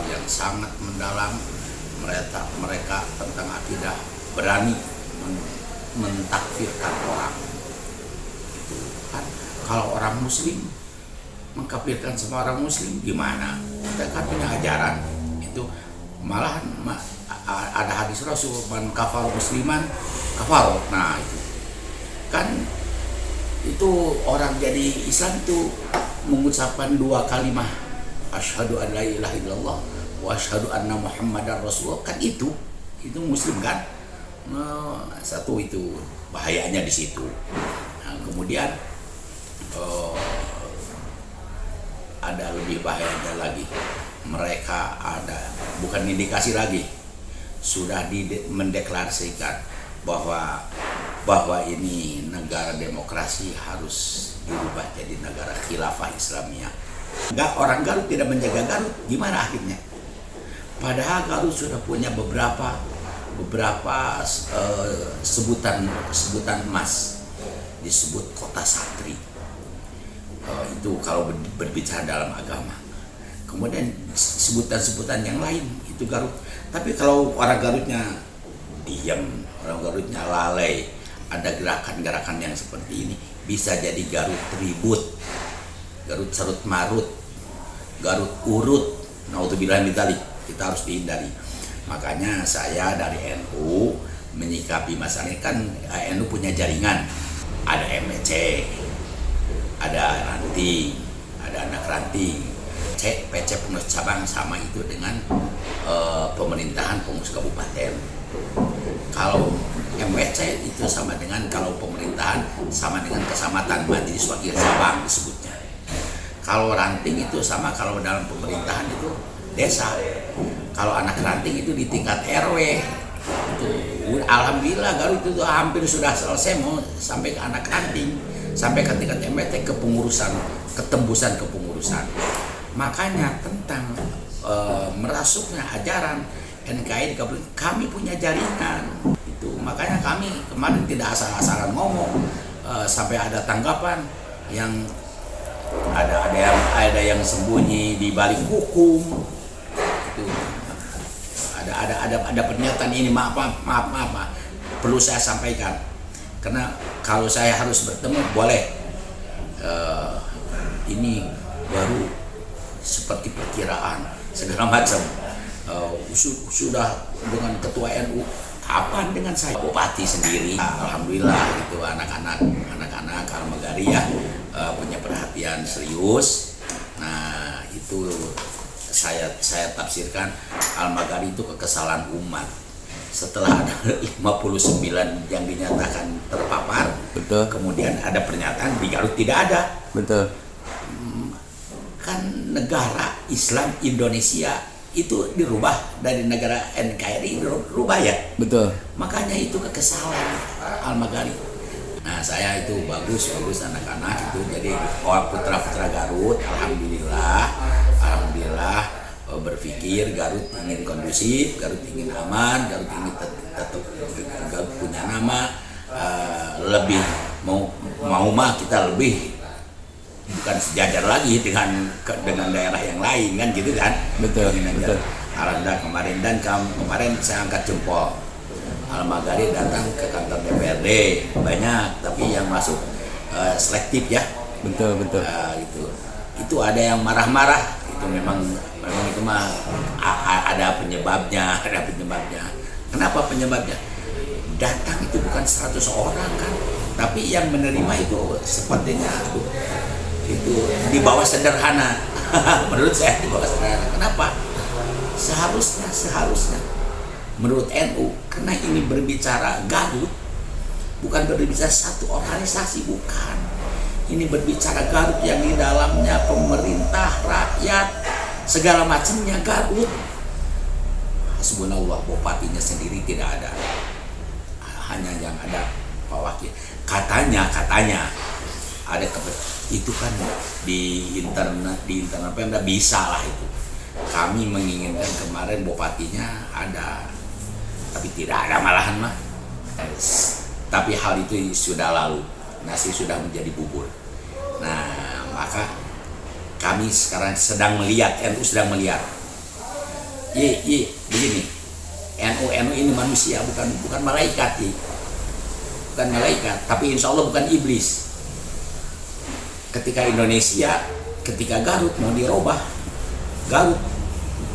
yang sangat mendalam. Mereka tentang akidah berani mentakfirkan orang. Itu kan kalau orang muslim mengkafirkan semua orang muslim gimana? Kita kan punya ajaran itu, malahan ada hadis Rasul, man kafar musliman kafar. Nah itu kan, itu orang jadi Islam itu mengucapkan dua kalimat, asyhadu an la ilaha illallah wa asyhadu anna muhammadar rasulullah, kan itu muslim kan. Nah, satu itu bahayanya di situ. Nah, kemudian ada lebih bahayanya lagi, mereka ada bukan indikasi lagi, sudah mendeklarasikan bahwa ini negara demokrasi harus dirubah jadi negara khilafah Islamiyah. Enggak, orang Garut tidak menjaga Garut, gimana akhirnya? Padahal Garut sudah punya beberapa sebutan emas, disebut kota santri. Itu kalau berbicara dalam agama. Kemudian sebutan-sebutan yang lain itu Garut. Tapi kalau orang Garutnya diam, orang Garutnya lalai, ada gerakan-gerakan yang seperti ini, bisa jadi Garut ribut, Garut serut marut, Garut urut. Naudzubillah min dzalik, kita harus dihindari. Makanya saya dari NU menyikapi masalah ini, kan NU punya jaringan, ada MEC, ada ranting, ada anak ranting, PC pengurus cabang, sama itu dengan pemerintahan pengurus kabupaten. Kalau MEC itu sama dengan, kalau pemerintahan sama dengan kecamatan, majelis wakil cabang disebutnya. Kalau ranting itu sama, kalau dalam pemerintahan itu desa. Kalau anak ranting itu di tingkat RW. Itu alhamdulillah Garut itu hampir sudah selesai, mau sampai ke anak ranting, sampai ke tingkat MEC, kepengurusan, ketembusan kepengurusan. Makanya tentang merasuknya ajaran NKRI, kami punya jaringan itu. Makanya kami kemarin tidak asal-asalan ngomong, sampai ada tanggapan yang ada yang sembunyi di balik hukum itu. Ada pernyataan ini, maaf, perlu saya sampaikan, karena kalau saya harus bertemu boleh, ini baru seperti perkiraan segala macam. Sudah dengan ketua NU, kapan dengan saya? Bupati sendiri, alhamdulillah itu anak-anak Al-Magari ya, punya perhatian serius. Nah itu saya tafsirkan Al-Magari itu kekesalan umat. Setelah ada 59 yang dinyatakan terpapar, betul. Kemudian ada pernyataan di Garut tidak ada, betul. Kan negara Islam Indonesia itu dirubah dari negara NKRI, dirubah ya, betul. Makanya itu kekesalan Al-Magari. Nah saya itu bagus anak-anak itu jadi putra Garut, alhamdulillah berpikir Garut ingin kondusif, Garut ingin aman, Garut ingin tetap Garut punya nama, lebih mau kita lebih bukan sejajar lagi dengan daerah yang lain kan gitu kan. Betul. Alhamdulillah kemarin saya angkat jempol, Al-Magari datang ke kantor DPRD banyak, tapi yang masuk selektif ya. Betul. Itu ada yang marah-marah, itu memang itu mah ada penyebabnya. Kenapa penyebabnya? Datang itu bukan 100 orang kan, tapi yang menerima itu sepertinya itu di bawah sederhana. Menurut saya di bawah sederhana. Kenapa? Seharusnya menurut NU, karena ini berbicara Garut, bukan berbicara satu organisasi, bukan. Ini berbicara Garut yang di dalamnya pemerintah, rakyat, segala macamnya Garut. Hasbunallah, bupatinya sendiri tidak ada, hanya yang ada Pak Wakil. Katanya ada itu kan di internet Pemda bisa lah itu. Kami menginginkan kemarin bupatinya ada, tapi tidak ada malahan mah. Tapi hal itu sudah lalu, nasi sudah menjadi bubur. Nah maka kami sekarang sedang melihat, NU sedang melihat Iya, begini. NU ini manusia, bukan malaikat, bukan malaikat, tapi insya Allah bukan iblis. Ketika Indonesia, ketika Garut mau dirubah, Garut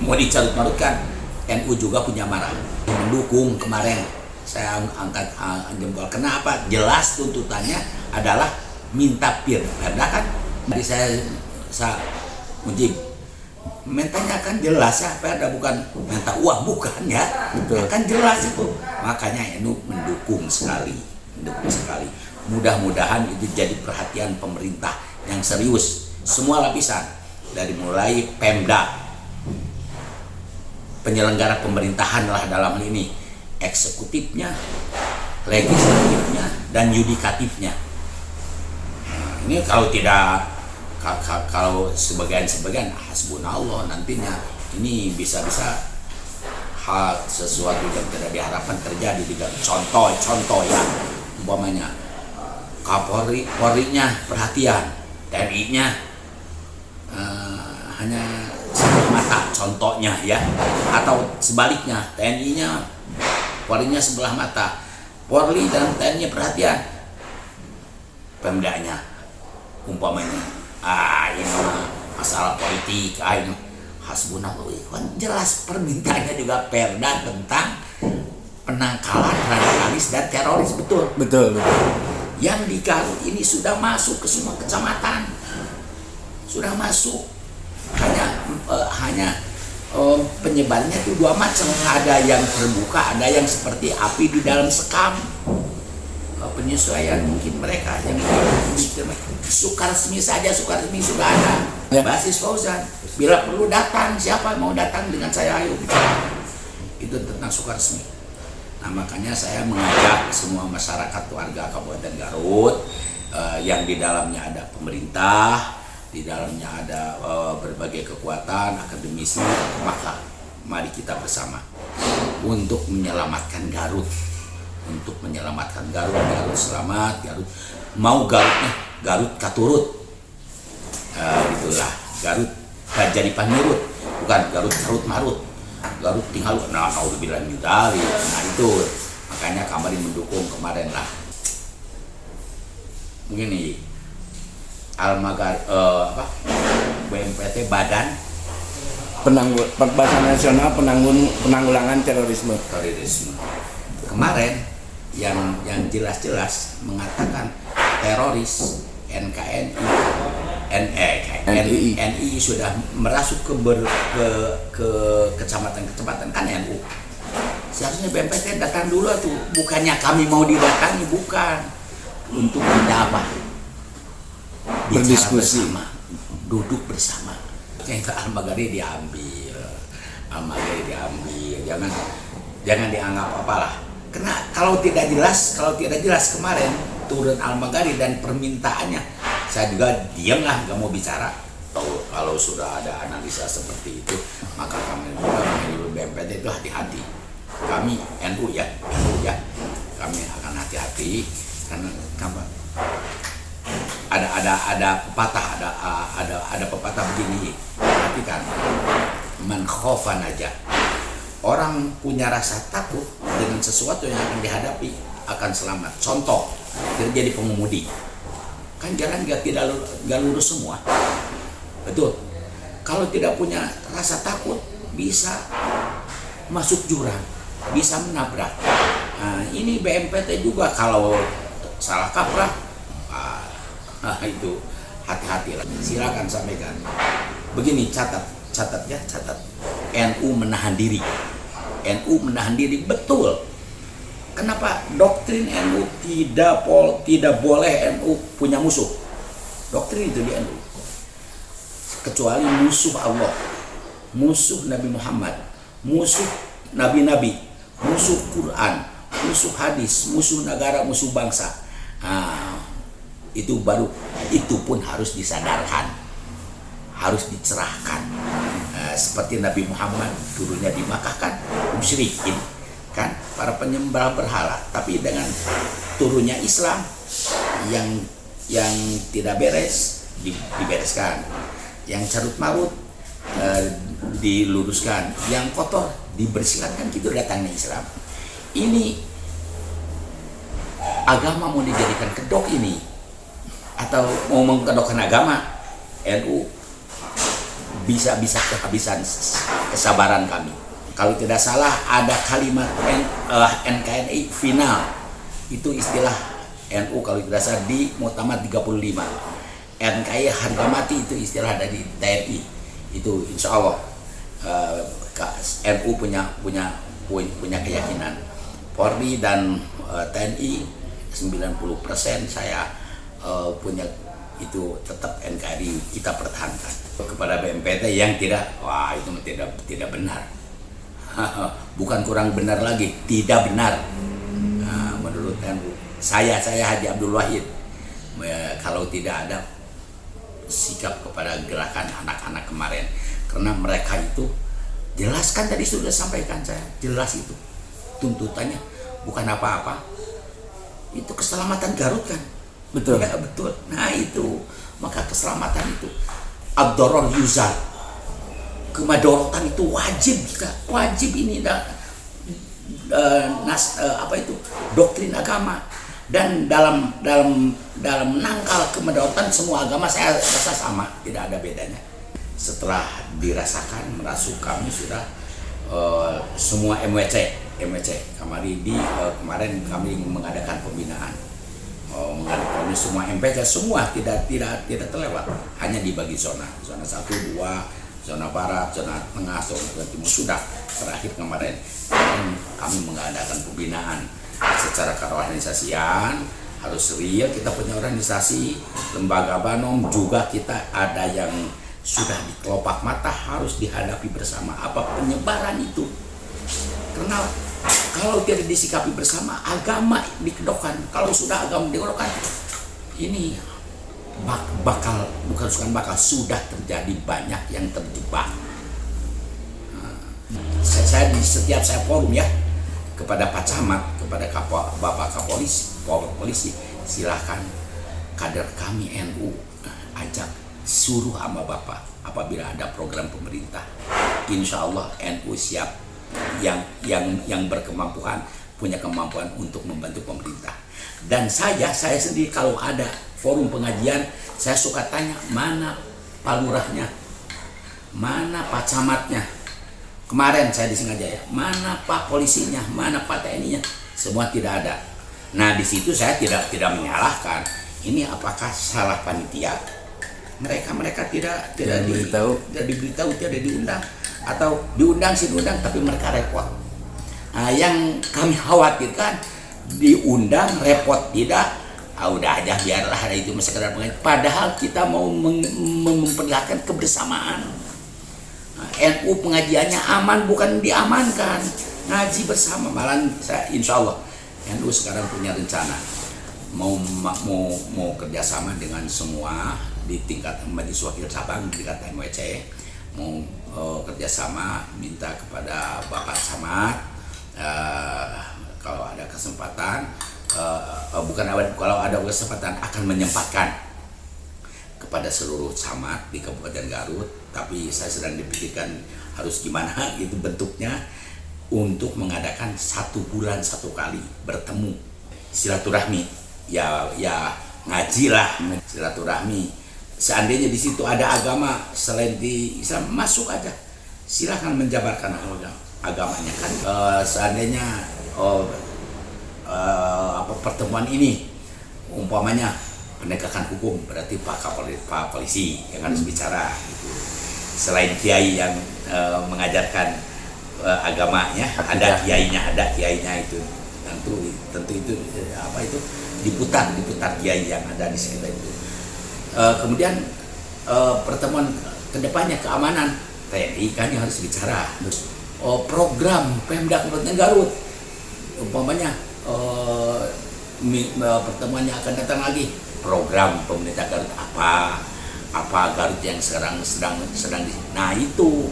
mau dicarut-marutkan, NU juga punya marah, mendukung. Kemarin saya angkat jempol. Kenapa? Jelas tuntutannya adalah minta perda kan. Jadi saya Mujib, mintanya kan jelas ya, perda, bukan minta uang, bukan ya. Betul. Kan jelas itu. Makanya NU mendukung sekali. Mudah-mudahan itu jadi perhatian pemerintah yang serius, semua lapisan, dari mulai Pemda, penyelenggara pemerintahan lah dalam hal ini, eksekutifnya, legislatifnya, dan yudikatifnya. Nah, ini kalau sebagian hasbunallah, nantinya ini bisa hal sesuatu yang tidak diharapkan terjadi. Contoh ya, umpamanya Polri-nya perhatian, TNI-nya hanya sebelah mata, contohnya ya, atau sebaliknya, TNI-nya Polri-nya sebelah mata, Polri dan TNI perhatian, Pemdanya umpamanya ini masalah politik, ini hasbunallah, kan jelas permintaannya juga perda tentang penangkalan radikalis dan teroris. Betul. Yang di Garut ini sudah masuk ke semua kecamatan, sudah masuk. Hanya penyebarannya itu dua macam, ada yang terbuka, ada yang seperti api di dalam sekam. Penyesuaian mungkin mereka yang Sukaresmi sudah ada ya. Basis Fauzan, bila perlu datang, siapa mau datang dengan saya, ayo bicara. Itu tentang Sukaresmi. Nah, makanya saya mengajak semua masyarakat warga Kabupaten Garut yang di dalamnya ada pemerintah, di dalamnya ada berbagai kekuatan akademisi, maka mari kita bersama untuk menyelamatkan Garut. Garut selamat, Garut mau Garut katurut, itulah Garut gak jadi panurut, bukan Garut carut marut, Garut tinggal naudzubillah min dzalik. Nah itu makanya kami mendukung kemarin lah. Begini, BNPT, Badan Nasional Penanggulangan Terorisme. Kemarin yang jelas-jelas mengatakan teroris NI sudah merasuk ke kecamatan-kecamatan, kan NU. Seharusnya BNPT datang dulu tuh, bukannya kami mau didatangi, bukan. Untuk kita apa? Berdiskusi, duduk bersama. Yang Al-Maghari diambil, jangan dianggap apalah. Karena kalau tidak jelas kemarin turun Al-Maghari dan permintaannya, saya juga diam lah, nggak mau bicara. Kalau sudah ada analisa seperti itu, maka kami juga BNPT itu hati-hati. Kami NU ya, kami akan hati-hati karena ada pepatah begini, perhatikan, man khofa naja. Orang punya rasa takut dengan sesuatu yang akan dihadapi akan selamat. Contoh, jadi pengemudi, kan jalan tidak lurus semua, betul. Kalau tidak punya rasa takut, bisa masuk jurang, bisa menabrak. Nah, ini BNPT juga kalau salah kaprah, itu hati-hati lah. Silakan sampaikan. Begini, catat. NU menahan diri. Betul. Kenapa doktrin NU tidak boleh NU punya musuh? Doktrin itu di NU. Kecuali musuh Allah, musuh Nabi Muhammad, musuh nabi-nabi, musuh Quran, musuh hadis, musuh negara, musuh bangsa. Itu pun harus disadarkan, harus dicerahkan. Seperti Nabi Muhammad dulunya di Makkah kan musyrikin, kan para penyembah berhala, tapi dengan turunnya Islam yang tidak beres dibereskan, yang carut marut diluruskan, yang kotor dibersihkan, kan gitu datangnya Islam. Ini agama mau dijadikan kedok ini, atau mau mengkedokkan agama, NU bisa kehabisan kesabaran kami. Kalau tidak salah ada kalimat NKRI final, itu istilah NU kalau tidak salah di Muktamar 35. NKRI harga mati itu istilah dari TNI. Itu insya Allah NU punya keyakinan. Polri dan TNI 90% saya punya itu tetap NKRI kita pertahankan. Kepada BNPT yang tidak, wah itu tidak benar. Bukan kurang benar lagi, tidak benar. Nah, menurut NU, saya Haji Abdul Wahid, kalau tidak ada sikap kepada gerakan anak-anak kemarin, karena mereka itu jelaskan, tadi sudah sampaikan saya, jelas itu tuntutannya bukan apa-apa, itu keselamatan Garut kan. Betul. Ya, betul. Nah itu, maka keselamatan itu ad-darar yuzal, kemadorotan itu wajib, kita wajib. Ini doktrin agama, dan dalam menangkal kemadorotan semua agama saya rasa sama, tidak ada bedanya. Setelah dirasakan, merasuk kami sudah semua MWC kemarin kami mengadakan pembinaan, mengadakan semua MPC, semua tidak terlewat, hanya dibagi zona 1, 2, zona barat, zona tengah, zona timur. Sudah terakhir kemarin kami mengadakan pembinaan secara keorganisasian, harus real. Kita punya organisasi, lembaga Banom juga, kita ada yang sudah di kelopak mata, harus dihadapi bersama apa penyebaran itu. Karena kalau tidak disikapi bersama, agama dikedokkan. Kalau sudah agama dikedokkan, ini sudah terjadi banyak yang terjebak. Saya di setiap saya forum ya, kepada Pak Camat, kepada Bapak Kapolisi, silahkan kader kami NU ajak, suruh sama Bapak apabila ada program pemerintah, insya Allah NU siap, yang berkemampuan, punya kemampuan untuk membantu pemerintah. Dan saya sendiri kalau ada forum pengajian, saya suka tanya, mana Pak Lurahnya, mana Pak Camatnya. Kemarin saya di Singajaya, mana Pak Polisinya, mana Pak TNI-nya, semua tidak ada. Nah di situ saya tidak menyalahkan, ini apakah salah panitia, mereka tidak diberitahu, tidak diundang, atau diundang tapi mereka repot. Nah, yang kami khawatirkan diundang repot tidak, udah aja biarlah, itu sekedar pengajian. Padahal kita mau memperlihatkan kebersamaan. NU pengajiannya aman, bukan diamankan, ngaji bersama. Malah saya insya Allah NU sekarang punya rencana mau kerjasama dengan semua di tingkat Majelis Wakil Sabang, di tingkat MWC, mau kerjasama, minta kepada Bapak Camat, kalau ada kesempatan, kalau ada kesempatan akan menyempatkan kepada seluruh camat di Kabupaten Garut, tapi saya sedang dipikirkan harus gimana itu bentuknya, untuk mengadakan 1 bulan 1 kali bertemu, silaturahmi, ya ngaji lah, silaturahmi. Seandainya di situ ada agama selain di Islam, masuk aja, silahkan menjabarkan agamanya kan. Seandainya pertemuan ini umpamanya penegakan hukum, berarti Pak Polisi yang harus bicara gitu. Selain kiai yang mengajarkan agamanya, ada kiainya itu, tentu itu diputar kiai yang ada di sekitar itu. Kemudian pertemuan kedepannya keamanan, TNI kan yang harus bicara. Program Pemda Kabupaten Garut, umpamanya pertemuannya akan datang lagi, program pemerintah Garut apa Garut yang sekarang sedang nah itu.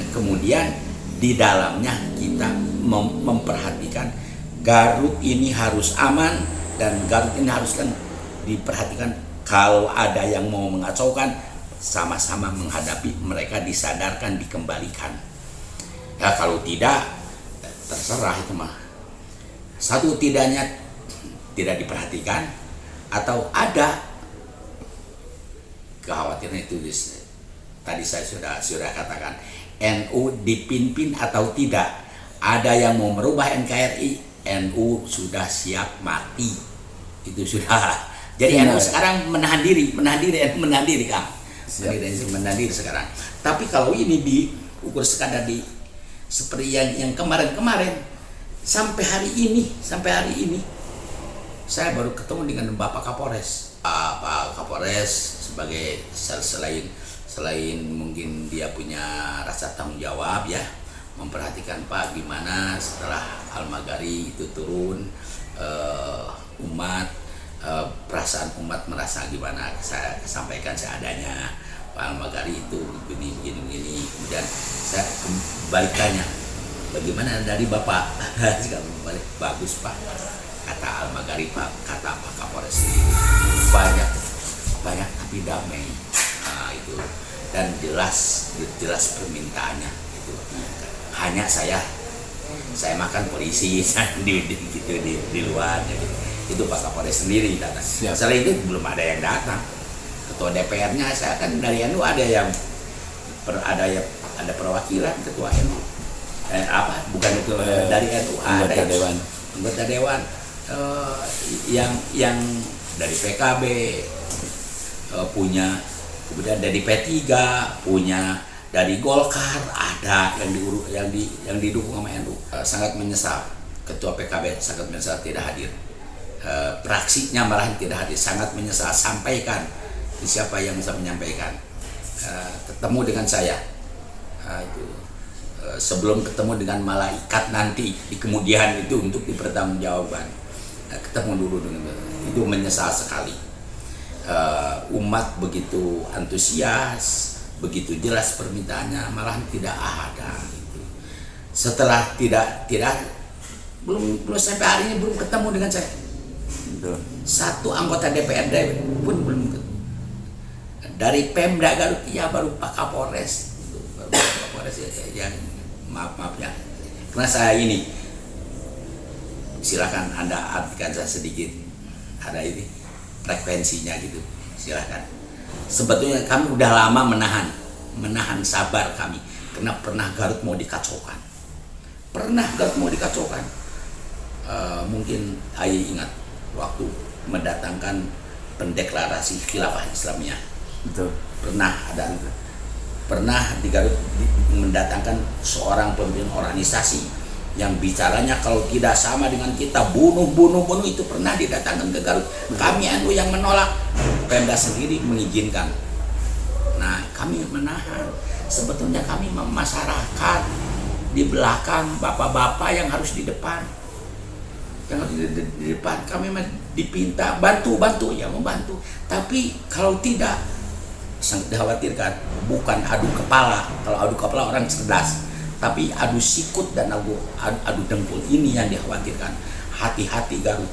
Dan kemudian di dalamnya kita memperhatikan Garut ini harus aman, dan Garut ini harus kan diperhatikan. Kalau ada yang mau mengacaukan, sama-sama menghadapi, mereka disadarkan, dikembalikan. Ya kalau tidak, terserah itu mah. Satu tidaknya tidak diperhatikan, atau ada kekhawatiran itu. Tadi saya sudah katakan, NU dipimpin atau tidak. Ada yang mau merubah NKRI, NU sudah siap mati. Itu sudah. Jadi NU sekarang menahan diri, Kang. Menahan diri sekarang. Tapi kalau ini diukur sekadar seperti yang kemarin-kemarin, sampai hari ini saya baru ketemu dengan Bapak Kapolres. Pak Kapolres sebagai selain mungkin dia punya rasa tanggung jawab ya, memperhatikan Pak gimana setelah Al-Magari itu turun, perasaan umat merasa gimana. Saya sampaikan seadanya, Pak Al-Magari itu begini. Kemudian saya kembalikannya, bagaimana dari Bapak? Balik, bagus Pak, kata Al-Magari, Pak, kata Pak Kapolres, banyak tapi damai. Nah, itu dan jelas permintaannya itu. Hanya saya makan polisi di luar gitu. Itu Pak Kapolres sendiri datang. Setelah itu belum ada yang datang. Ketua DPR-nya saya kan dari NU ada yang ada perwakilan ketua NU. Bukan itu dari NU, ada anggota dewan yang dari PKB punya, kemudian dari P3 punya, dari Golkar ada yang didukung sama NU. Sangat menyesal ketua PKB sangat menyesal tidak hadir. Praksinya malah tidak hadir, sangat menyesal. Sampaikan siapa yang bisa menyampaikan. Ketemu dengan saya itu sebelum ketemu dengan malaikat nanti di kemudian itu untuk dipertanggungjawabkan. Ketemu dulu dengan itu, menyesal sekali. Umat begitu antusias, begitu jelas permintaannya, malah tidak ada gitu. Setelah tidak belum sampai hari ini belum ketemu dengan saya. Satu anggota DPRD pun belum ketemu. Dari Pemda Garut ya baru Pak Kapolres. Yang maaf ya, karena saya ini silakan Anda artikan saya sedikit, ada ini frekuensinya gitu, silakan. Sebetulnya kami udah lama menahan sabar kami, karena pernah Garut mau dikacaukan. Mungkin Ayi ingat waktu mendatangkan pendeklarasi khilafah Islamiyah. Betul. Pernah di Garut mendatangkan seorang pemimpin organisasi yang bicaranya kalau tidak sama dengan kita bunuh, itu pernah didatangkan ke Garut. Kami NU yang menolak, Pemda sendiri mengizinkan. Nah, kami menahan. Sebetulnya kami masyarakat di belakang, bapak-bapak yang harus di depan. Kami dipinta bantu ya, membantu. Tapi kalau tidak, sangat dikhawatirkan. Bukan adu kepala, kalau adu kepala orang cerdas, tapi adu sikut dan adu dengkul ini yang dikhawatirkan. Hati-hati Garut,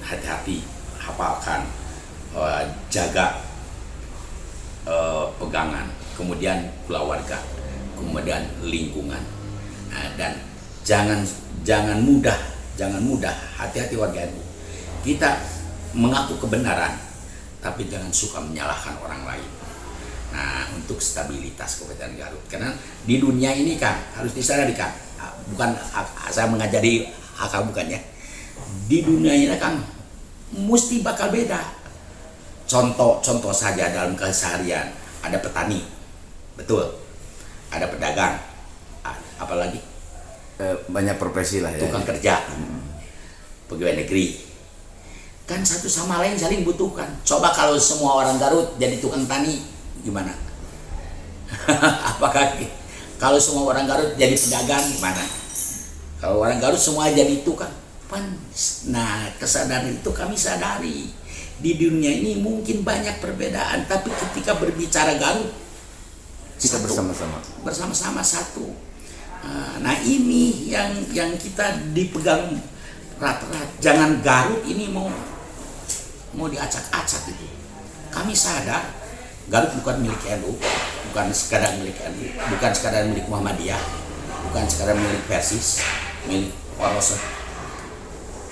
hati-hati, hafalkan, jaga pegangan, kemudian keluarga, kemudian lingkungan, dan jangan mudah, hati-hati warga NU. Kita mengaku kebenaran, tapi jangan suka menyalahkan orang lain. Nah, untuk stabilitas Kabupaten Garut, karena di dunia ini kan harus disadari kan, bukan saya mengajari akal, bukannya. Di dunia ini kan mesti bakal beda. Contoh saja dalam keseharian, ada petani, betul, ada pedagang, apalagi banyak profesi lah ya. Tukang kerja, pegawai negeri, kan satu sama lain saling butuhkan. Coba kalau semua orang Garut jadi tukang tani, gimana? Apakah kalau semua orang Garut jadi pedagang, gimana? Kalau orang Garut semua jadi tukang, nah kesadaran itu kami sadari. Di dunia ini mungkin banyak perbedaan, tapi ketika berbicara Garut, kita satu, bersama-sama satu. Nah ini yang kita dipegang rat-rat. Jangan Garut ini mau diacak-acak gitu. Kami sadar Garut bukan milik NU, bukan sekadar milik NU, bukan sekadar milik Muhammadiyah, bukan sekadar milik Persis, milik Ormas,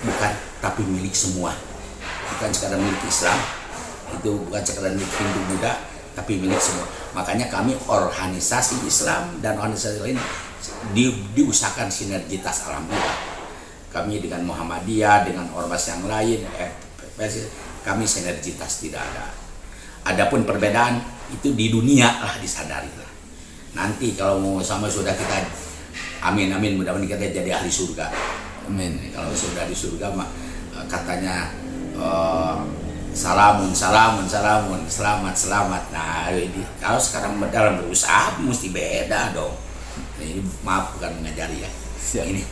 bukan, tapi milik semua. Bukan sekadar milik Islam, itu bukan sekadar milik Hindu Buddha, tapi milik semua. Makanya kami organisasi Islam dan organisasi lain diusahakan sinergitas, alhamdulillah. Kami dengan Muhammadiyah, dengan ormas yang lain, kami sinergitas, tidak ada. Adapun perbedaan itu di dunia lah disadari lah. Nanti kalau mau sama sudah kita, amin amin, mudah-mudahan kita jadi ahli surga. Amin. Kalau sudah di surga mah katanya salamun salamun salamun, selamat selamat. Nah ini kalau sekarang dalam berusaha mesti beda dong. Ini maaf bukan mengajari ya. Siap. Ini